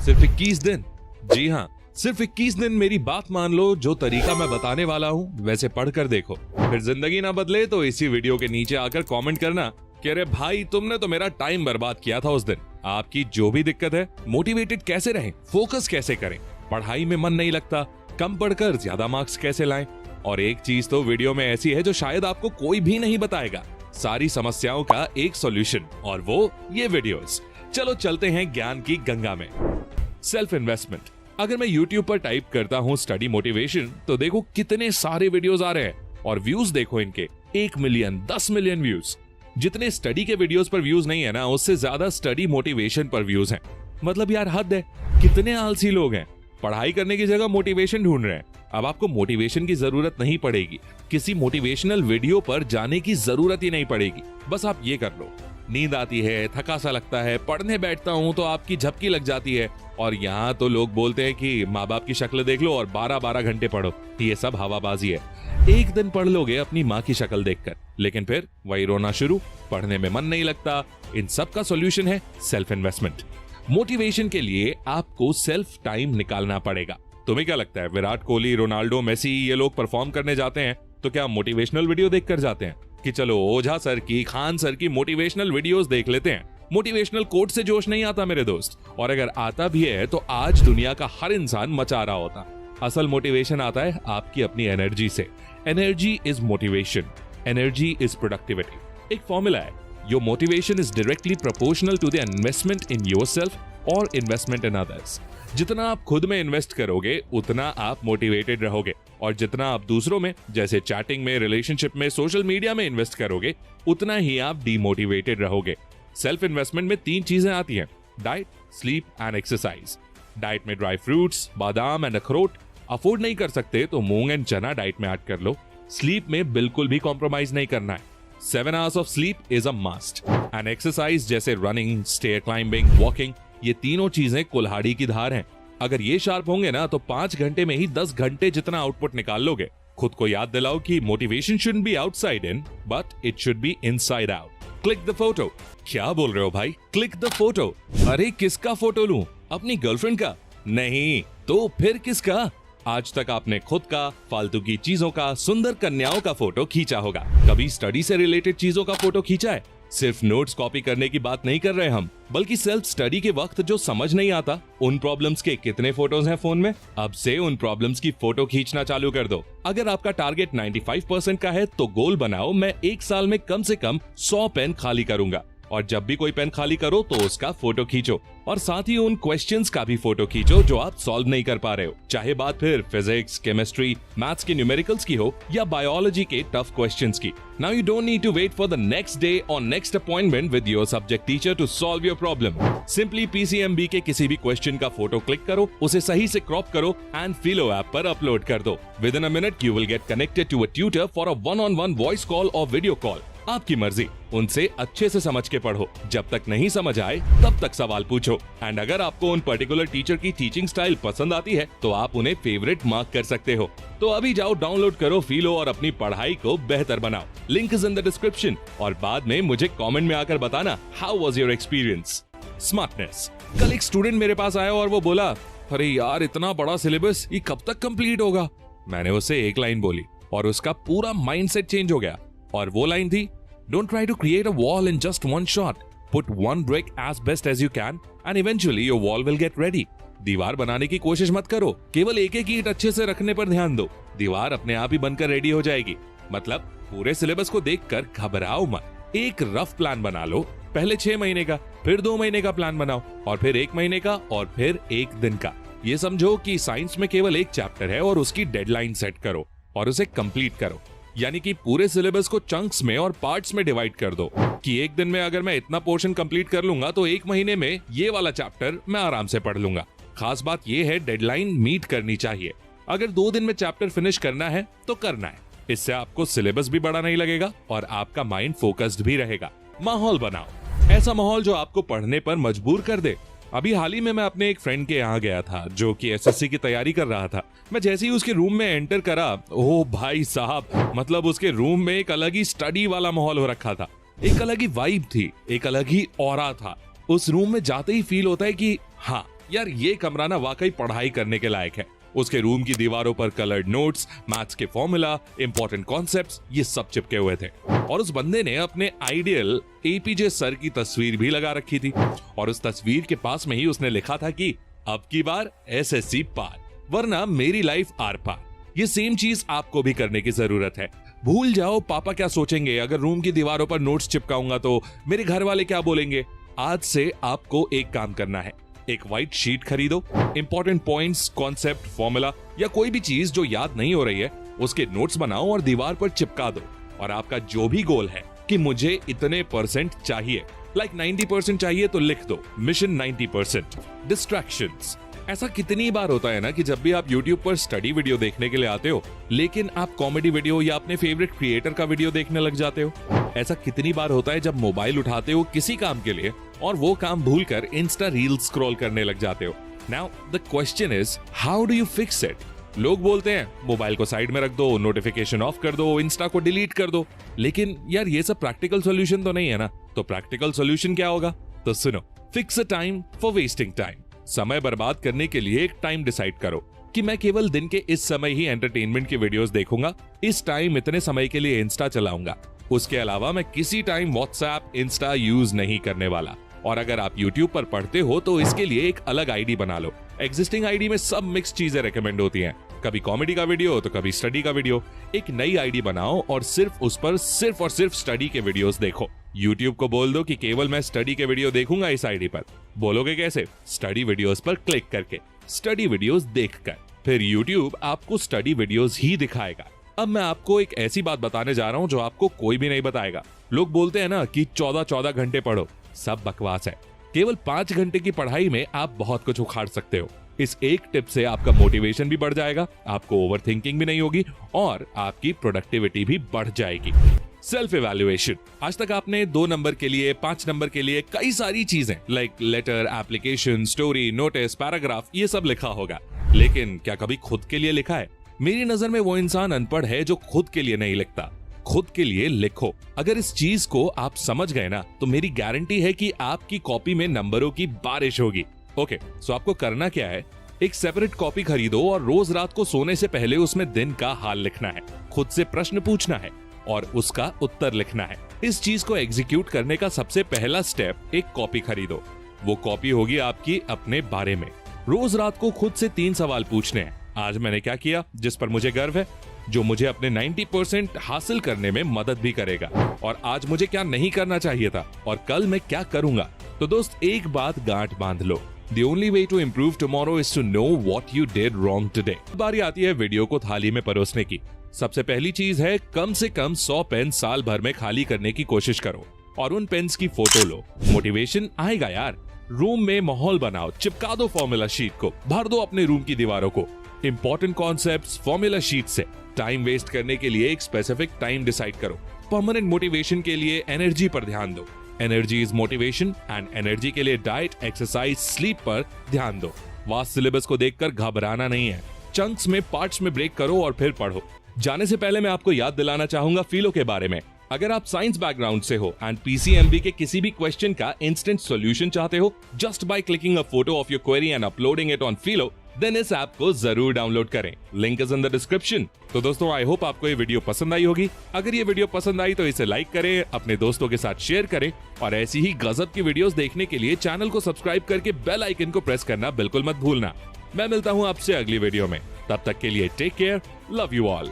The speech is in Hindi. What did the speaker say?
सिर्फ 21 दिन। जी हाँ, सिर्फ 21 दिन मेरी बात मान लो। जो तरीका मैं बताने वाला हूँ वैसे पढ़कर देखो, फिर जिंदगी ना बदले तो इसी वीडियो के नीचे आकर कमेंट करना कि अरे भाई तुमने तो मेरा टाइम बर्बाद किया था उस दिन। आपकी जो भी दिक्कत है, मोटिवेटेड कैसे रहें, फोकस कैसे करें, पढ़ाई में मन नहीं लगता, कम पढ़कर ज्यादा मार्क्स कैसे लाएं, और एक चीज तो वीडियो में ऐसी है जो शायद आपको कोई भी नहीं बताएगा, सारी समस्याओं का एक सॉल्यूशन, और वो ये वीडियोस। चलो चलते हैं ज्ञान की गंगा में। Self investment. अगर मैं YouTube पर टाइप करता हूँ स्टडी मोटिवेशन तो देखो कितने सारे वीडियोस आ रहे हैं, और व्यूज देखो इनके 1 मिलियन 10 मिलियन व्यूज। जितने स्टडी के वीडियोस पर व्यूज नहीं है ना, उससे ज्यादा स्टडी मोटिवेशन पर व्यूज हैं। मतलब यार हद है, कितने आलसी लोग हैं, पढ़ाई करने की जगह मोटिवेशन ढूंढ रहे हैं। अब आपको मोटिवेशन की जरूरत नहीं पड़ेगी, किसी मोटिवेशनल वीडियो पर जाने की जरूरत ही नहीं पड़ेगी। बस आप ये कर लो, नींद आती है, थका सा लगता है, पढ़ने बैठता हूं तो आपकी झपकी लग जाती है, और यहाँ तो लोग बोलते हैं कि माँ बाप की शक्ल देख लो और 12-12 घंटे पढ़ो। ये सब हवाबाजी है। एक दिन पढ़ लोगे अपनी माँ की शक्ल देखकर, लेकिन फिर वही रोना शुरू, पढ़ने में मन नहीं लगता। इन सब का सॉल्यूशन है सेल्फ इन्वेस्टमेंट। मोटिवेशन के लिए आपको सेल्फ टाइम निकालना पड़ेगा। तुम्हें क्या लगता है, विराट कोहली, रोनाल्डो, मेसी ये लोग परफॉर्म करने जाते हैं तो क्या मोटिवेशनल वीडियो देखकर जाते हैं कि चलो ओझा सर की, खान सर की मोटिवेशनल वीडियोस देख लेते हैं? मोटिवेशनल कोट से जोश नहीं आता मेरे दोस्त, और अगर आता भी है तो आज दुनिया का हर इंसान मचा रहा होता। असल मोटिवेशन आता है आपकी अपनी एनर्जी से। Energy is motivation, energy is productivity. एक फॉर्मूला है, your motivation is directly proportional to the investment in yourself और इन्वेस्टमेंट इन अदर्स। जितना आप खुद में इन्वेस्ट करोगे उतना आप मोटिवेटेड रहोगे, और जितना आप दूसरों में, जैसे चैटिंग में, रिलेशनशिप में, सोशल मीडिया में इन्वेस्ट करोगे उतना ही आप डीमोटिवेटेड रहोगे। सेल्फ इन्वेस्टमेंट में 3 चीजें आती हैं, diet, sleep and exercise. Diet में ड्राई फ्रूट्स, बादाम एंड अखरोट। अफोर्ड नहीं कर सकते तो मूंग एंड चना डाइट में ऐड कर लो। स्लीप में बिल्कुल भी कॉम्प्रोमाइज नहीं करना है, 7 hours of sleep is a must. And exercise जैसे रनिंग, स्टेयर क्लाइंबिंग, वॉकिंग, ये तीनों चीजें कुल्हाड़ी की धार हैं। अगर ये शार्प होंगे ना तो 5 घंटे में ही 10 घंटे जितना आउटपुट निकाल लोगे। खुद को याद दिलाओ कि motivation shouldn't be outside in, but it should be inside out. Click the photo. क्या बोल रहे हो भाई, क्लिक द फोटो? अरे किसका फोटो लूं, अपनी गर्लफ्रेंड का? नहीं तो फिर किसका? आज तक आपने खुद का, फालतू की चीजों का, सुंदर कन्याओं का फोटो खींचा होगा। कभी स्टडी से रिलेटेड चीजों का फोटो खींचा है? सिर्फ नोट्स कॉपी करने की बात नहीं कर रहे हम, बल्कि सेल्फ स्टडी के वक्त जो समझ नहीं आता उन प्रॉब्लम्स के कितने फोटोज हैं फोन में? अब से उन प्रॉब्लम्स की फोटो खींचना चालू कर दो। अगर आपका टारगेट 95% का है तो गोल बनाओ, मैं 1 साल में कम से कम 100 पेन खाली करूंगा, और जब भी कोई पेन खाली करो तो उसका फोटो खींचो, और साथ ही उन क्वेश्चंस का भी फोटो खींचो जो आप सॉल्व नहीं कर पा रहे हो। चाहे बात फिर फिजिक्स, केमिस्ट्री, मैथ्स के न्यूमेरिकल्स की हो या बायोलॉजी के टफ क्वेश्चंस की। Now you don't need to wait for the next day और next appointment with your subject teacher to solve your problem. Simply PCMB के किसी भी क्वेश्चन का फोटो क्लिक करो, उसे सही से क्रॉप करो एंड फिलो ऐप पर अपलोड कर दो। With in a minute you will get connected to a tutor for a 1-on-1 voice call और वीडियो कॉल। आपकी मर्जी, उनसे अच्छे से समझ के पढ़ो। जब तक नहीं समझ आए तब तक सवाल पूछो, एंड अगर आपको उन पर्टिकुलर टीचर की टीचिंग स्टाइल पसंद आती है तो आप उन्हें फेवरेट मार्क कर सकते हो। तो अभी जाओ, डाउनलोड करो, फीलो और अपनी पढ़ाई को बेहतर बनाओ। Link is in the description, और बाद में मुझे कमेंट में आकर बताना how was your experience. Smartness. कल एक स्टूडेंट मेरे पास आया और वो बोला, अरे यार इतना बड़ा सिलेबस, ये कब तक कंप्लीट होगा? मैंने उसे एक लाइन बोली और उसका पूरा माइंडसेट चेंज हो गया, और वो लाइन थी, Don't try to create a wall in just one shot. Put one brick as best as you can and eventually your wall will get ready. दीवार बनाने की कोशिश मत करो, केवल एक एक ईंट अच्छे से रखने पर ध्यान दो, दीवार अपने आप ही बनकर रेडी हो जाएगी। मतलब पूरे सिलेबस को देखकर घबराओ मत, एक रफ प्लान बना लो। पहले 6 महीने का, फिर 2 महीने का प्लान बनाओ, और फिर 1 महीने का, और फिर 1 दिन का। ये समझो कि साइंस में केवल एक चैप्टर है और उसकी डेडलाइन सेट करो और उसे कंप्लीट करो। यानी कि पूरे सिलेबस को चंक्स में और पार्ट्स में डिवाइड कर दो कि 1 दिन में अगर मैं इतना पोर्शन कंप्लीट कर लूंगा तो 1 महीने में ये वाला चैप्टर मैं आराम से पढ़ लूंगा। खास बात ये है, डेडलाइन मीट करनी चाहिए। अगर 2 दिन में चैप्टर फिनिश करना है तो करना है, इससे आपको सिलेबस भी बड़ा नहीं लगेगा और आपका माइंड फोकस्ड भी रहेगा। माहौल बनाओ, ऐसा माहौल जो आपको पढ़ने पर मजबूर कर दे। अभी हाल ही में मैं अपने एक फ्रेंड के यहाँ गया था जो कि SSC की तैयारी कर रहा था। मैं जैसे ही उसके रूम में एंटर करा, ओ भाई साहब, मतलब उसके रूम में एक अलग ही स्टडी वाला माहौल हो रखा था, एक अलग ही वाइब थी, एक अलग ही ऑरा था। उस रूम में जाते ही फील होता है कि हाँ, यार ये कमरा ना वाकई पढ़ाई करने के लायक है। उसके रूम की दीवारों पर कलर्ड नोट्स, मैथ्स के फॉर्मूला, इंपॉर्टेंट कॉन्सेप्ट्स ये सब चिपके हुए थे। और उस बंदे ने अपने आइडियल एपीजे सर की तस्वीर भी लगा रखी थी और उस तस्वीर के पास में ही उसने लिखा था कि अब की बार एसएससी पार, वरना मेरी लाइफ आर पार। ये सेम चीज आपको भी करने की जरूरत है। भूल जाओ पापा क्या सोचेंगे, अगर रूम की दीवारों पर नोट्स चिपकाऊंगा तो मेरे घर वाले क्या बोलेंगे। आज से आपको एक काम करना है, एक व्हाइट शीट खरीदो, इंपॉर्टेंट पॉइंट्स, कॉन्सेप्ट, फॉर्मूला या कोई भी चीज जो याद नहीं हो रही है उसके नोट्स बनाओ और दीवार पर चिपका दो। और आपका जो भी गोल है कि मुझे इतने परसेंट चाहिए, लाइक 90% चाहिए, तो लिख दो मिशन 90%। डिस्ट्रैक्शंस, ऐसा कितनी बार होता है ना कि जब भी आप YouTube पर स्टडी वीडियो देखने के लिए आते हो लेकिन आप कॉमेडी वीडियो या अपने फेवरेट क्रिएटर का वीडियो देखने लग जाते हो। ऐसा कितनी बार होता है जब मोबाइल उठाते हो किसी काम के लिए और वो काम भूलकर इंस्टा रील स्क्रॉल करने लग जाते हो। Now the question is how do you fix it. लोग बोलते हैं मोबाइल को साइड में रख दो, नोटिफिकेशन ऑफ कर दो, इंस्टा को डिलीट कर दो, लेकिन यार ये सब प्रैक्टिकल सॉल्यूशन तो नहीं है ना। तो प्रैक्टिकल सॉल्यूशन क्या होगा? तो सुनो, fix a time for wasting time. समय बर्बाद करने के लिए एक टाइम डिसाइड करो कि मैं केवल दिन के इस समय ही एंटरटेनमेंट की वीडियोस देखूंगा, इस टाइम इतने समय के लिए इंस्टा चलाऊंगा, उसके अलावा मैं किसी टाइम व्हाट्सएप, इंस्टा यूज नहीं करने वाला। और अगर आप YouTube पर पढ़ते हो तो इसके लिए एक अलग आईडी बना लो। एग्जिस्टिंग आईडी में सब मिक्स चीजें रेकमेंड होती हैं, कभी कॉमेडी का वीडियो तो कभी स्टडी का वीडियो। एक नई आईडी बनाओ और सिर्फ उस पर सिर्फ और सिर्फ स्टडी के वीडियोस देखो। YouTube को बोल दो कि केवल मैं स्टडी के वीडियो देखूंगा इस आईडी पर। बोलोगे कैसे? स्टडी वीडियोस पर क्लिक करके, स्टडी वीडियोस देखकर। फिर YouTube आपको स्टडी वीडियोस ही दिखाएगा। अब मैं आपको एक ऐसी बात बताने जा रहा हूं जो आपको कोई भी नहीं बताएगा। लोग बोलते हैं ना कि 14-14 घंटे पढ़ो, सब बकवास है। केवल 5 घंटे की पढ़ाई में आप बहुत कुछ उखाड़ सकते हो। इस एक टिप से आपका मोटिवेशन भी बढ़ जाएगा, आपको ओवर थिंकिंग भी नहीं होगी और आपकी प्रोडक्टिविटी भी बढ़ जाएगी। सेल्फ इवैल्यूएशन, आज तक आपने 2 नंबर के लिए, 5 नंबर के लिए कई सारी चीजें like letter, application, story, notice, paragraph ये सब लिखा होगा, लेकिन क्या कभी खुद के लिए लिखा है? मेरी नजर में वो इंसान अनपढ़ है जो खुद के लिए नहीं लिखता। खुद के लिए लिखो। अगर इस चीज को आप समझ गए ना तो मेरी गारंटी है कि आपकी कॉपी में नंबरों की बारिश होगी। ओके, सो आपको करना क्या है, एक सेपरेट कॉपी खरीदो और रोज रात को सोने से पहले उसमें दिन का हाल लिखना है, खुद से प्रश्न पूछना है और उसका उत्तर लिखना है। इस चीज को एग्जीक्यूट करने का सबसे पहला स्टेप, एक कॉपी खरीदो। वो कॉपी होगी आपकी अपने बारे में। रोज रात को खुद से 3 सवाल पूछने हैं। आज मैंने क्या किया जिस पर मुझे गर्व है, जो मुझे अपने 90% हासिल करने में मदद भी करेगा, और आज मुझे क्या नहीं करना चाहिए था और कल मैं क्या करूंगा। तो दोस्त, एक बात गांठ बांध लो, The only way to improve tomorrow is to know what you did wrong today। बारी आती है वीडियो को थाली में परोसने की। सबसे पहली चीज है कम से कम 100 पेन साल भर में खाली करने की कोशिश करो और उन पेन्स की फोटो लो। मोटिवेशन आएगा यार। रूम में माहौल बनाओ, चिपका दो फॉर्मूला शीट को, भर दो अपने रूम की दीवारों को इंपॉर्टेंट कॉन्सेप्ट्स फॉर्मूला शीट से। टाइम वेस्ट करने के लिए एक स्पेसिफिक टाइम डिसाइड करो। परमानेंट मोटिवेशन के लिए एनर्जी पर ध्यान दो। Energy is motivation and energy के लिए डाइट, एक्सरसाइज, स्लीप पर ध्यान दो। वास्ट सिलेबस को देखकर घबराना नहीं है, चंक्स में, पार्ट्स में ब्रेक करो और फिर पढ़ो। जाने से पहले मैं आपको याद दिलाना चाहूंगा फिलो के बारे में। अगर आप साइंस बैकग्राउंड से हो एंड पीसीएमबी के किसी भी क्वेश्चन का इंस्टेंट सॉल्यूशन चाहते हो just by clicking a photo of your query and uploading it on Filo, then इस ऐप को जरूर डाउनलोड करें। Link is in the description. तो दोस्तों, आई होप आपको ये वीडियो पसंद आई होगी। अगर ये वीडियो पसंद आई तो इसे लाइक करें, अपने दोस्तों के साथ शेयर करें और ऐसी ही गजब की वीडियोस देखने के लिए चैनल को सब्सक्राइब करके बेल आइकन को प्रेस करना बिल्कुल मत भूलना। मैं मिलता हूं आपसे अगली वीडियो में, तब तक के लिए take care, love you all.